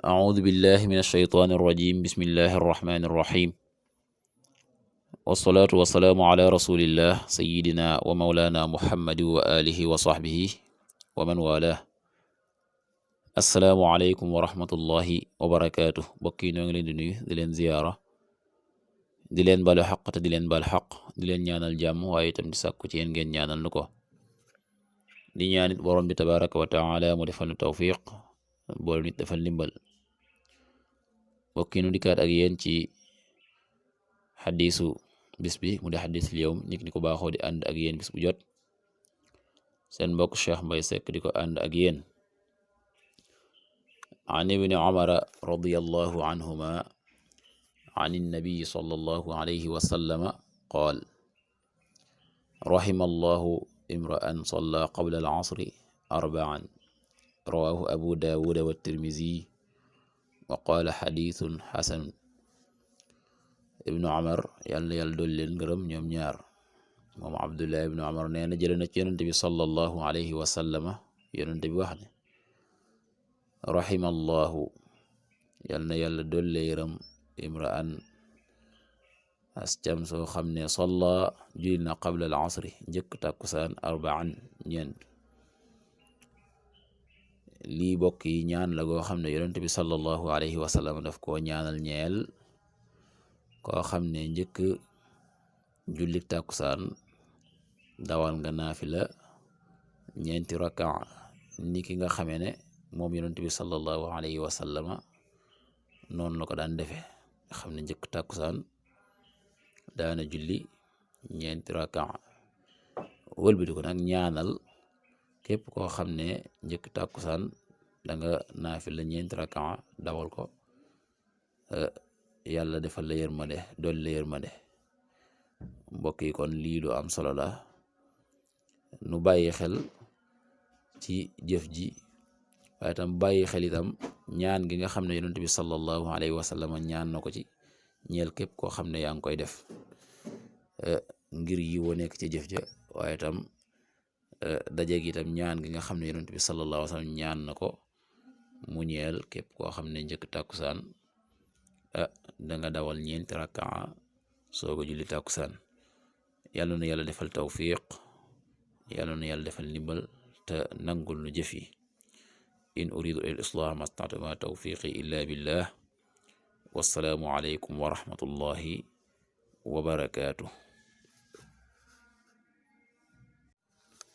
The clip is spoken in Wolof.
أعوذ بالله من الشيطان الرجيم بسم الله الرحمن الرحيم والصلاة والسلام على رسول الله سيدنا ومولانا محمد وآله وصحبه ومن والاه السلام عليكم ورحمة الله وبركاته bokki noo ngi leen di nuyu di leen ziyaara di leen balu xaq te di leen bal xaq di leen ñaanal jàmm waaye itam di sàkku ci yéen ngeen ñaanal nu ko di ñaanit borom bi tabaraka wa taala mu defal nu tawfiq boole nit defal ndimbal bokki nu dikkaat ak yéen ci xadiisu bis bi mu di xadiisul yawm nit ni ko baaxoo di ànd ak yéen bis bu jot seen mbokk Cheikh Mbaye Seck di ko ànd ak yéen an ibni umara radiyallahu anhuma an innabii sallallahu alayhi wa sallama qaal rahima allahu imra'an salla qabla al-asri arba'an rawaahu abu daawuda wa tirmizi wa qaala xadiisun xasanun ibnu umar yàlla yàlla dool leen ngërëm ñoom ñaar moom abdullah ibnu umar nee na jële na ci yonente bi sallallahu alayhi wa sallama yonente bi wax ne rahima allahu yàlla na yàlla dool le yërëm imra'an ascam soo xam ne salla julli na qabla al asri njëkk tàkkusaan arba'an ñeent lii bokk yi ñaan la goo xam ne yonent bi sallallahu alayhi wa sallam daf koo ñaanal ñeel koo xam ne njëkk jullik tàkkusaan dawal nga naafila ñeenti raka ni ki nga xamee ne moom yonent bi sallallahu alayhi wa sallama noonu la ko daan defe nga xam ne njëkk tàkkusaan daana julli ñeenti raka wëlbati ko nag ñaanal képp koo xam ne njëkk tàkkusaan danga naafila ñeenti raka dawal ko yàlla defal la yërmande dool la yërmande mbokk yi kon lii lu am solo la nu bàyyi xel ci jëf ji waaye tam bàyyi xel itam ñaan gi nga xam ne yonent bi sallallahu alayhi wa sallam ñaan na ko ci ñeel képp koo xam ne yaa ngi koy def ngir yi woo nekk ci jëf ja waaye tam dajeeg itam ñaan gi nga xam ne yonent bi sallallahu alayhi wa sallam ñaan na ko mu ñeel képp koo xam ne njëkk tàkkusaan danga dawal ñeenti rakkaa sooga julli tàkkusaan yàlla na yàlla defal tawfiq yàlla na yàlla defal ndimbal te nangul nu jëf yi in uridu il islah mastata'tu ma tawfiqi illa billah wassalaamu alaykum wa rahmatullahi wa barakatuh